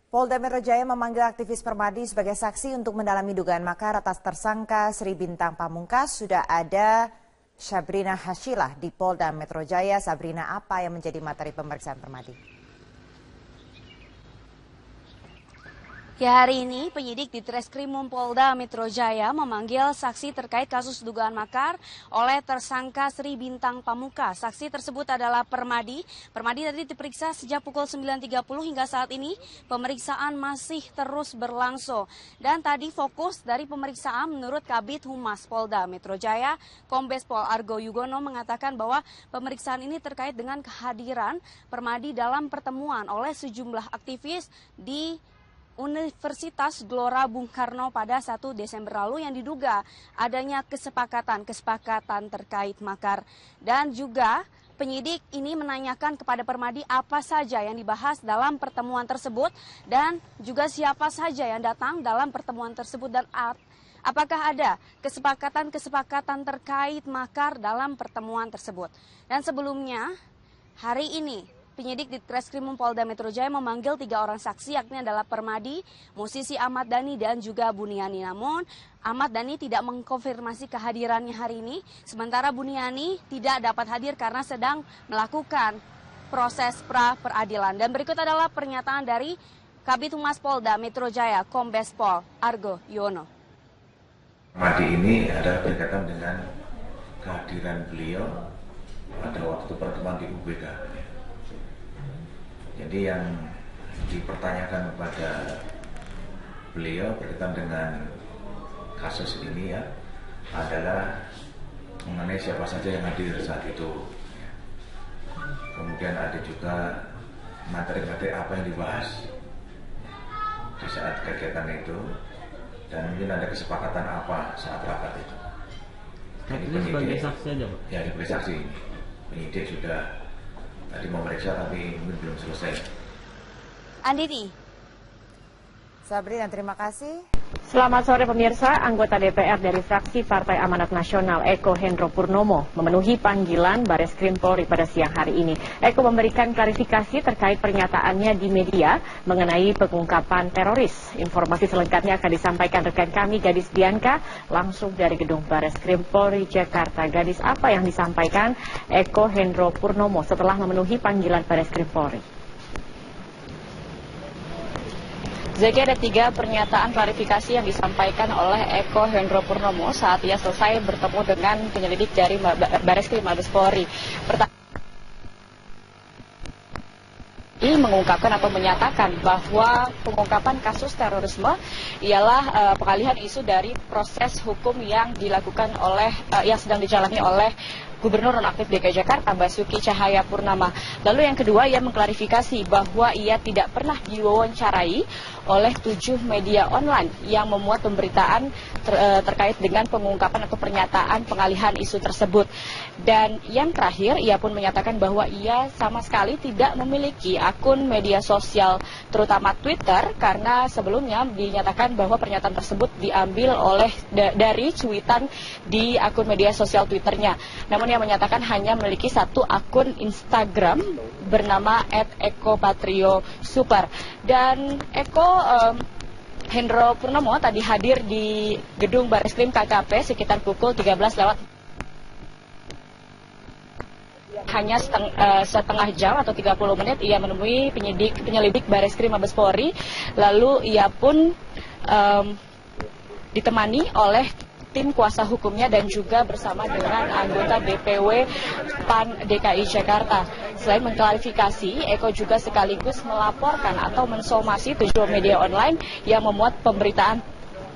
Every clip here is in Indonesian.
Polda Metro Jaya memanggil aktivis Permadi sebagai saksi untuk mendalami dugaan makar atas tersangka Sri Bintang Pamungkas. Sudah ada Sabrina Hasyilah di Polda Metro Jaya. Sabrina, apa yang menjadi materi pemeriksaan Permadi? Ya, hari ini penyidik di Treskrimum Polda Metro Jaya memanggil saksi terkait kasus dugaan makar oleh tersangka Sri Bintang Pamungkas. Saksi tersebut adalah Permadi. Permadi tadi diperiksa sejak pukul 9.30 hingga saat ini pemeriksaan masih terus berlangsung. Dan tadi fokus dari pemeriksaan menurut Kabid Humas Polda Metro Jaya, Kombes Pol Argo Yugono mengatakan bahwa pemeriksaan ini terkait dengan kehadiran Permadi dalam pertemuan oleh sejumlah aktivis di Universitas Gelora Bung Karno pada 1 Desember lalu yang diduga adanya kesepakatan terkait makar. Dan juga penyidik ini menanyakan kepada Permadi apa saja yang dibahas dalam pertemuan tersebut dan juga siapa saja yang datang dalam pertemuan tersebut dan apakah ada kesepakatan terkait makar dalam pertemuan tersebut. Dan sebelumnya hari ini penyidik di Treskrimum Polda Metro Jaya memanggil 3 orang saksi, yakni adalah Permadi, musisi Ahmad Dhani, dan juga Buniani. Namun Ahmad Dhani tidak mengkonfirmasi kehadirannya hari ini, sementara Buniani tidak dapat hadir karena sedang melakukan proses pra-peradilan. Dan berikut adalah pernyataan dari Kabid Humas Polda Metro Jaya, Kombes Pol Argo Yugono. Permadi ini ada berkaitan dengan kehadiran beliau pada waktu pertemuan di UBK. Jadi yang dipertanyakan kepada beliau berkaitan dengan kasus ini ya adalah mengenai siapa saja yang hadir saat itu. Kemudian ada juga materi-materi apa yang dibahas di saat kegiatan itu dan mungkin ada kesepakatan apa saat rapat itu. Ini sebagai saksi aja, Pak? Ya, sebagai saksi. Penyidik sudah tadi memeriksa tapi mungkin belum selesai. Andini. Sabrina, terima kasih. Selamat sore pemirsa, anggota DPR dari fraksi Partai Amanat Nasional Eko Hendro Purnomo memenuhi panggilan Bareskrim Polri pada siang hari ini. Eko memberikan klarifikasi terkait pernyataannya di media mengenai pengungkapan teroris. Informasi selengkapnya akan disampaikan rekan kami Gadis Dianka langsung dari gedung Bareskrim Polri Jakarta. Gadis, apa yang disampaikan Eko Hendro Purnomo setelah memenuhi panggilan Bareskrim Polri? Zeki, ada 3 pernyataan klarifikasi yang disampaikan oleh Eko Hendro Purnomo saat ia selesai bertemu dengan penyelidik dari Bareskrim Mabes Polri. Ini mengungkapkan atau menyatakan bahwa pengungkapan kasus terorisme ialah pengalihan isu dari proses hukum yang dilakukan oleh yang sedang dijalani oleh Gubernur Nonaktif DKI Jakarta Basuki Cahayapurnama. Lalu yang kedua, ia mengklarifikasi bahwa ia tidak pernah diwawancarai oleh 7 media online yang memuat pemberitaan terkait dengan pengungkapan atau pernyataan pengalihan isu tersebut. Dan yang terakhir, ia pun menyatakan bahwa ia sama sekali tidak memiliki akun media sosial, terutama Twitter, karena sebelumnya dinyatakan bahwa pernyataan tersebut diambil oleh dari cuitan di akun media sosial Twitternya. Namun ia menyatakan hanya memiliki 1 akun Instagram bernama @ekopatrio_super. Dan Eko Hendro Purnomo tadi hadir di gedung Bareskrim KKP sekitar pukul 13 lewat hanya setengah jam atau 30 menit ia menemui penyelidik Bareskrim Mabes Polri. Lalu ia pun ditemani oleh tim kuasa hukumnya dan juga bersama dengan anggota DPW PAN DKI Jakarta. Selain mengklarifikasi, Eko juga sekaligus melaporkan atau mensomasi 7 media online yang memuat pemberitaan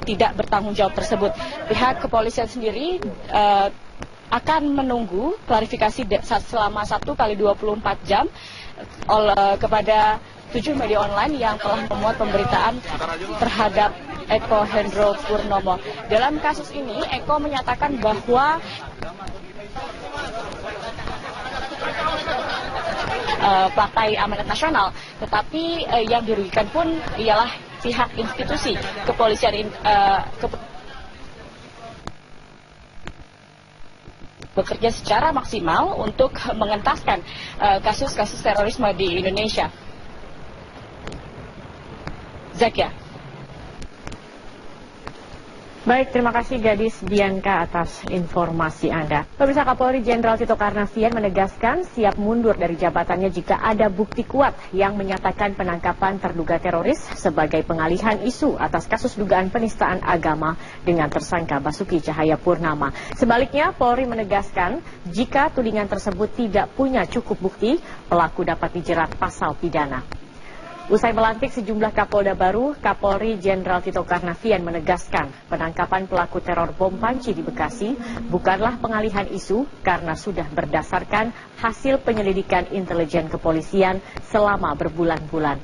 tidak bertanggung jawab tersebut. Pihak kepolisian sendiri akan menunggu klarifikasi selama 1 kali 24 jam kepada 7 media online yang telah memuat pemberitaan terhadap Eko Hendro Purnomo. Dalam kasus ini, Eko menyatakan bahwa Partai Amanat Nasional, tetapi yang dirugikan pun ialah pihak institusi kepolisian bekerja secara maksimal untuk mengentaskan kasus-kasus terorisme di Indonesia. Zakia. Baik, terima kasih Gadis Dianka atas informasi Anda. Pemirsa, Kapolri Jenderal Tito Karnavian menegaskan siap mundur dari jabatannya jika ada bukti kuat yang menyatakan penangkapan terduga teroris sebagai pengalihan isu atas kasus dugaan penistaan agama dengan tersangka Basuki Cahayapurnama. Sebaliknya, Polri menegaskan jika tudingan tersebut tidak punya cukup bukti, pelaku dapat dijerat pasal pidana. Usai melantik sejumlah Kapolda baru, Kapolri Jenderal Tito Karnavian menegaskan penangkapan pelaku teror bom panci di Bekasi bukanlah pengalihan isu karena sudah berdasarkan hasil penyelidikan intelijen kepolisian selama berbulan-bulan.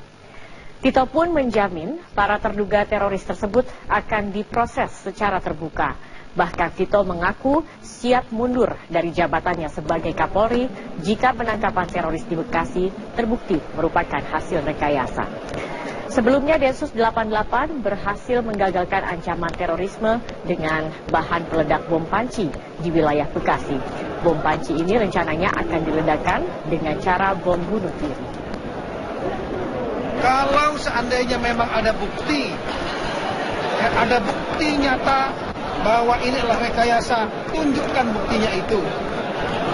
Tito pun menjamin para terduga teroris tersebut akan diproses secara terbuka. Bahkan Tito mengaku siap mundur dari jabatannya sebagai Kapolri jika penangkapan teroris di Bekasi terbukti merupakan hasil rekayasa. Sebelumnya Densus 88 berhasil menggagalkan ancaman terorisme dengan bahan peledak bom panci di wilayah Bekasi. Bom panci ini rencananya akan diledakkan dengan cara bom bunuh diri. Kalau seandainya memang ada bukti nyata bahwa ini adalah rekayasa, tunjukkan buktinya itu.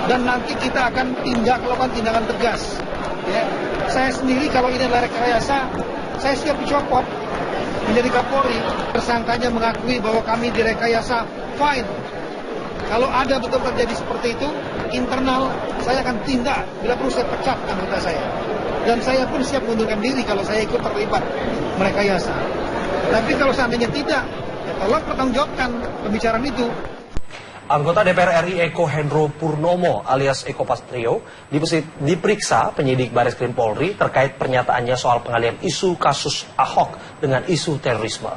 Dan nanti kita akan lakukan tindakan tegas. Ya. Saya sendiri kalau ini adalah rekayasa, saya siap dicopot menjadi Kapolri. Tersangkanya mengakui bahwa kami direkayasa, fine. Kalau ada betul terjadi seperti itu, internal saya akan tindak, bila perlu saya pecat anggota saya. Dan saya pun siap mengundurkan diri kalau saya ikut terlibat merekayasa. Tapi kalau seandainya tidak, ya tolong pertanggungjawabkan pembicaraan itu. Anggota DPR RI Eko Hendro Purnomo alias Eko Patrio diperiksa penyidik Bareskrim Polri terkait pernyataannya soal pengalihan isu kasus Ahok dengan isu terorisme.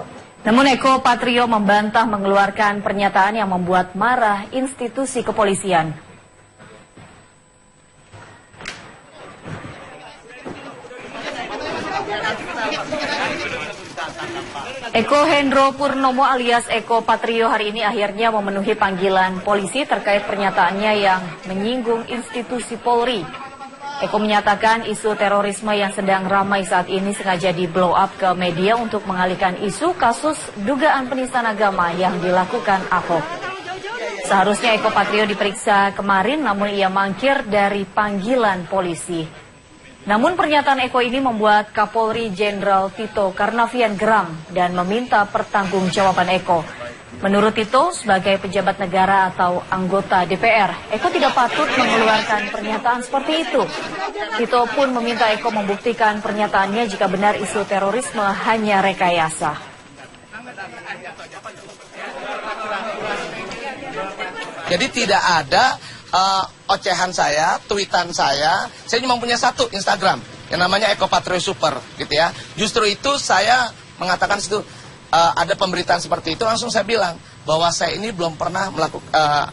Namun Eko Patrio membantah mengeluarkan pernyataan yang membuat marah institusi kepolisian. Eko Hendro Purnomo alias Eko Patrio hari ini akhirnya memenuhi panggilan polisi terkait pernyataannya yang menyinggung institusi Polri. Eko menyatakan isu terorisme yang sedang ramai saat ini sengaja di-blow up ke media untuk mengalihkan isu kasus dugaan penistaan agama yang dilakukan Ahok. Seharusnya Eko Patrio diperiksa kemarin namun ia mangkir dari panggilan polisi. Namun pernyataan Eko ini membuat Kapolri Jenderal Tito Karnavian geram dan meminta pertanggungjawaban Eko. Menurut Tito, sebagai pejabat negara atau anggota DPR, Eko tidak patut mengeluarkan pernyataan seperti itu. Tito pun meminta Eko membuktikan pernyataannya jika benar isu terorisme hanya rekayasa. Jadi tidak ada ocehan saya, tweetan saya cuma punya satu Instagram yang namanya Eko Patrio Super gitu ya. Justru itu saya mengatakan situ ada pemberitaan seperti itu, langsung saya bilang bahwa saya ini belum pernah melakukan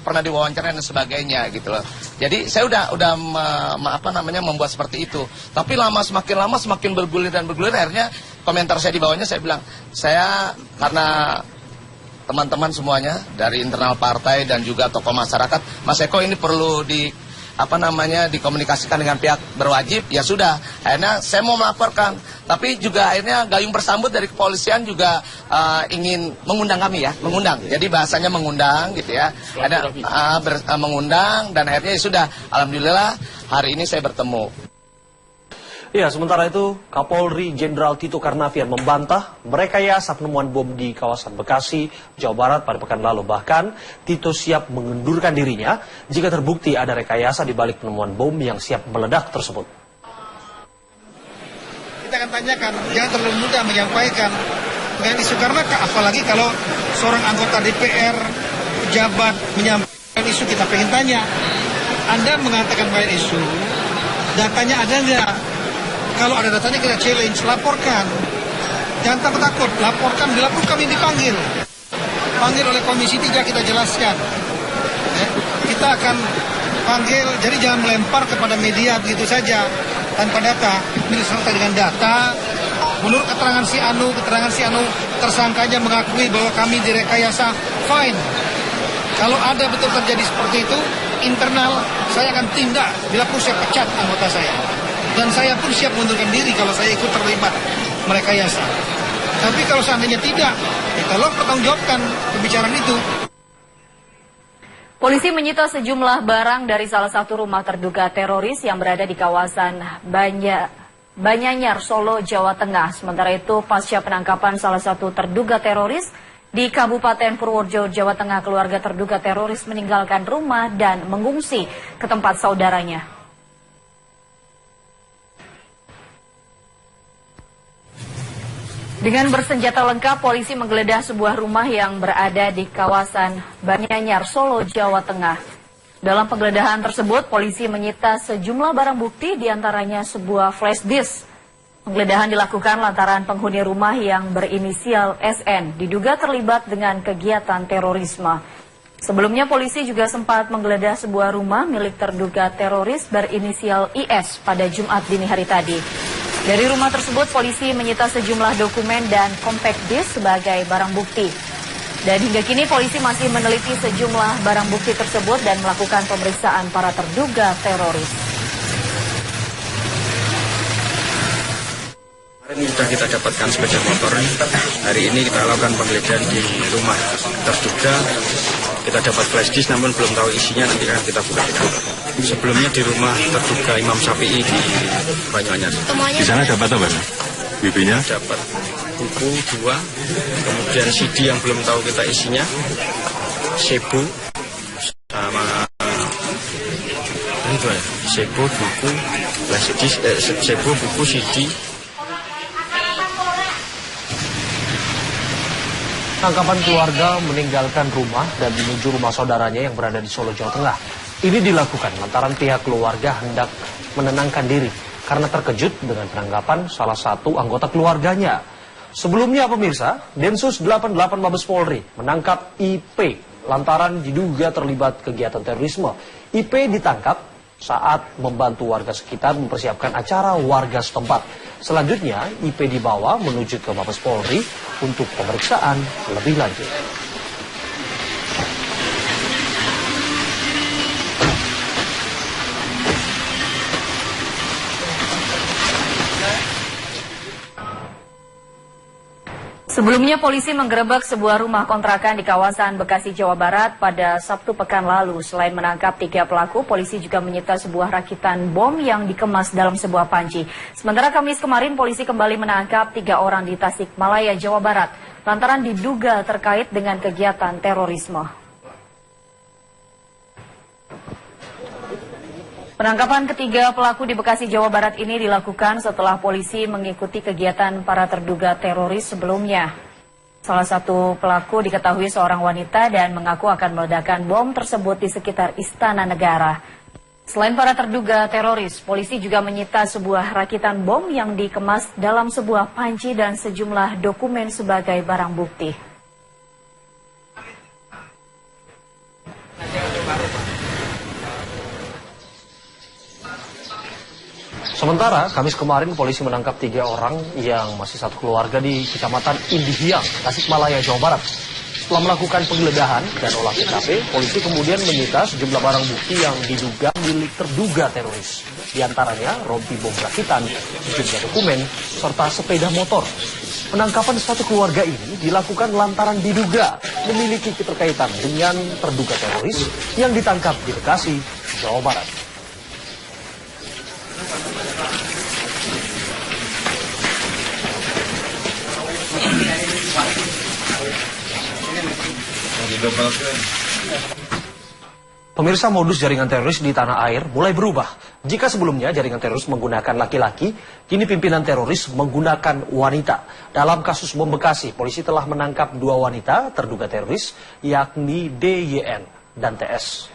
pernah diwawancara dan sebagainya gitu loh. Jadi saya udah membuat seperti itu. Tapi semakin lama semakin bergulir akhirnya komentar saya di bawahnya saya bilang, saya karena teman-teman semuanya dari internal partai dan juga tokoh masyarakat, Mas Eko ini perlu dikomunikasikan dengan pihak berwajib, ya sudah. Akhirnya saya mau melaporkan, tapi juga akhirnya gayung bersambut dari kepolisian juga ingin mengundang kami ya, mengundang. Jadi bahasanya mengundang gitu ya. Ada mengundang dan akhirnya ya sudah. Alhamdulillah hari ini saya bertemu. Ya, sementara itu Kapolri Jenderal Tito Karnavian membantah merekayasa penemuan bom di kawasan Bekasi, Jawa Barat pada pekan lalu. Bahkan Tito siap mengundurkan dirinya jika terbukti ada rekayasa di balik penemuan bom yang siap meledak tersebut. Kita akan tanyakan, jangan terlalu mudah menyampaikan dengan isu karena apalagi kalau seorang anggota DPR, pejabat menyampaikan isu, kita pengen tanya, Anda mengatakan banyak isu, datanya ada nggak? Kalau ada datanya kita challenge, laporkan. Jangan takut-takut, laporkan. Bila pun kami dipanggil. Panggil oleh Komisi 3 kita jelaskan. Kita akan panggil, jadi jangan melempar kepada media begitu saja. Tanpa data, disertai dengan data. Menurut keterangan si Anu, tersangkanya mengakui bahwa kami direkayasa, fine. Kalau ada betul terjadi seperti itu, internal saya akan tindak. Bila perlu saya pecat anggota saya. Dan saya pun siap mundurkan diri kalau saya ikut terlibat merekayasa. Tapi kalau seandainya tidak, ya tolong pertanggungjawabkan pembicaraan itu. Polisi menyita sejumlah barang dari salah satu rumah terduga teroris yang berada di kawasan Banyanyar, Solo, Jawa Tengah. Sementara itu, pasca penangkapan salah satu terduga teroris di Kabupaten Purworejo, Jawa Tengah, keluarga terduga teroris meninggalkan rumah dan mengungsi ke tempat saudaranya. Dengan bersenjata lengkap, polisi menggeledah sebuah rumah yang berada di kawasan Banyanyar, Solo, Jawa Tengah. Dalam penggeledahan tersebut, polisi menyita sejumlah barang bukti, diantaranya sebuah flash disk. Penggeledahan dilakukan lantaran penghuni rumah yang berinisial SN diduga terlibat dengan kegiatan terorisme. Sebelumnya, polisi juga sempat menggeledah sebuah rumah milik terduga teroris berinisial IS pada Jumat dini hari tadi. Dari rumah tersebut, polisi menyita sejumlah dokumen dan compact disk sebagai barang bukti. Dan hingga kini polisi masih meneliti sejumlah barang bukti tersebut dan melakukan pemeriksaan para terduga teroris. Kemarin sudah kita dapatkan sepeda motor. Hari ini kita lakukan penggeledahan di rumah terduga. Kita dapat flash disk namun belum tahu isinya, nanti akan kita buka. Sebelumnya di rumah terduga Imam Syafi'i di Banyuanyar. Di sana dapat apa? BB-nya? Dapat buku 2, kemudian CD yang belum tahu kita isinya, sebu, sama itu ya, sebu, buku, flash disk, sebu, buku, CD. Penangkapan keluarga meninggalkan rumah dan menuju rumah saudaranya yang berada di Solo, Jawa Tengah. Ini dilakukan lantaran pihak keluarga hendak menenangkan diri karena terkejut dengan penangkapan salah satu anggota keluarganya. Sebelumnya pemirsa, Densus 88 Mabes Polri menangkap IP lantaran diduga terlibat kegiatan terorisme. IP ditangkap saat membantu warga sekitar mempersiapkan acara warga setempat. Selanjutnya, IP dibawa menuju ke Mabes Polri untuk pemeriksaan lebih lanjut. Sebelumnya, polisi menggerebek sebuah rumah kontrakan di kawasan Bekasi, Jawa Barat pada Sabtu pekan lalu. Selain menangkap 3 pelaku, polisi juga menyita sebuah rakitan bom yang dikemas dalam sebuah panci. Sementara Kamis kemarin, polisi kembali menangkap 3 orang di Tasikmalaya, Jawa Barat, lantaran diduga terkait dengan kegiatan terorisme. Penangkapan ketiga pelaku di Bekasi, Jawa Barat ini dilakukan setelah polisi mengikuti kegiatan para terduga teroris sebelumnya. Salah satu pelaku diketahui seorang wanita dan mengaku akan meledakkan bom tersebut di sekitar Istana Negara. Selain para terduga teroris, polisi juga menyita sebuah rakitan bom yang dikemas dalam sebuah panci dan sejumlah dokumen sebagai barang bukti. Sementara, Kamis kemarin polisi menangkap 3 orang yang masih satu keluarga di Kecamatan Indihiang, Tasikmalaya, Jawa Barat. Setelah melakukan penggeledahan dan olah TKP, polisi kemudian menyita sejumlah barang bukti yang diduga milik terduga teroris. Di antaranya rompi bom rakitan, sejumlah dokumen, serta sepeda motor. Penangkapan satu keluarga ini dilakukan lantaran diduga memiliki keterkaitan dengan terduga teroris yang ditangkap di Bekasi, Jawa Barat. Pemirsa, modus jaringan teroris di tanah air mulai berubah. Jika sebelumnya jaringan teroris menggunakan laki-laki, kini pimpinan teroris menggunakan wanita. Dalam kasus bom Bekasi, polisi telah menangkap 2 wanita terduga teroris, yakni DYN dan TS.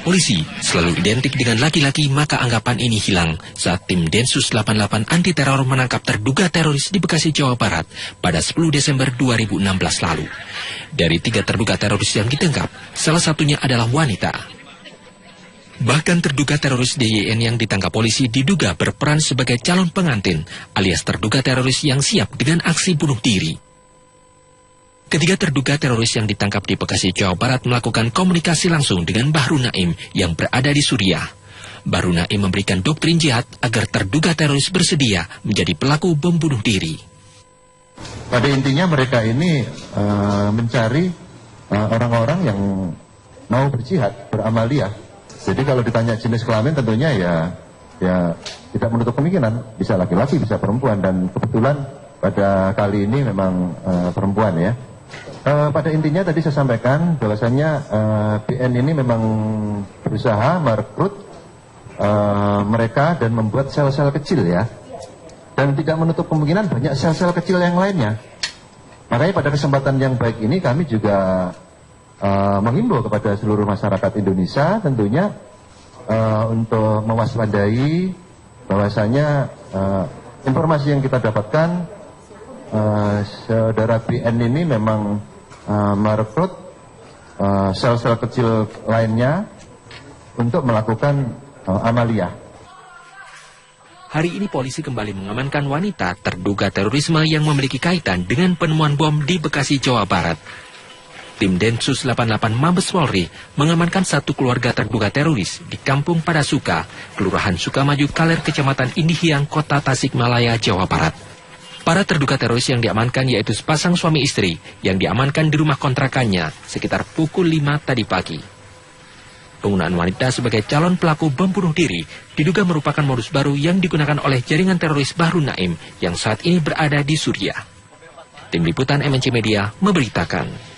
Polisi selalu identik dengan laki-laki, maka anggapan ini hilang saat tim Densus 88 anti teror menangkap terduga teroris di Bekasi, Jawa Barat pada 10 Desember 2016 lalu. Dari 3 terduga teroris yang ditangkap, salah satunya adalah wanita. Bahkan terduga teroris DYN yang ditangkap polisi diduga berperan sebagai calon pengantin alias terduga teroris yang siap dengan aksi bunuh diri. Ketiga terduga teroris yang ditangkap di Bekasi, Jawa Barat melakukan komunikasi langsung dengan Bahru Naim yang berada di Suriah. Bahru Naim memberikan doktrin jihad agar terduga teroris bersedia menjadi pelaku bom bunuh diri. Pada intinya mereka ini mencari orang-orang yang mau berjihad, beramaliyah. Jadi kalau ditanya jenis kelamin tentunya ya tidak menutup kemungkinan bisa laki-laki, bisa perempuan, dan kebetulan pada kali ini memang perempuan ya. Pada intinya tadi saya sampaikan bahwasannya BN ini memang berusaha merekrut mereka dan membuat sel-sel kecil ya. Dan tidak menutup kemungkinan banyak sel-sel kecil yang lainnya. Makanya pada kesempatan yang baik ini kami juga menghimbau kepada seluruh masyarakat Indonesia tentunya untuk mewaspadai bahwasanya informasi yang kita dapatkan saudara BN ini memang merekrut sel-sel kecil lainnya untuk melakukan amaliyah. Hari ini polisi kembali mengamankan wanita terduga terorisme yang memiliki kaitan dengan penemuan bom di Bekasi, Jawa Barat. Tim Densus 88 Mabes Polri mengamankan satu keluarga terduga teroris di Kampung Padasuka, Kelurahan Sukamaju, Kaler, Kecamatan Indihiang, Kota Tasikmalaya, Jawa Barat. Para terduga teroris yang diamankan yaitu sepasang suami istri yang diamankan di rumah kontrakannya sekitar pukul 5 tadi pagi. Penggunaan wanita sebagai calon pelaku bom bunuh diri diduga merupakan modus baru yang digunakan oleh jaringan teroris Bahru Naim yang saat ini berada di Suriah. Tim Liputan MNC Media memberitakan.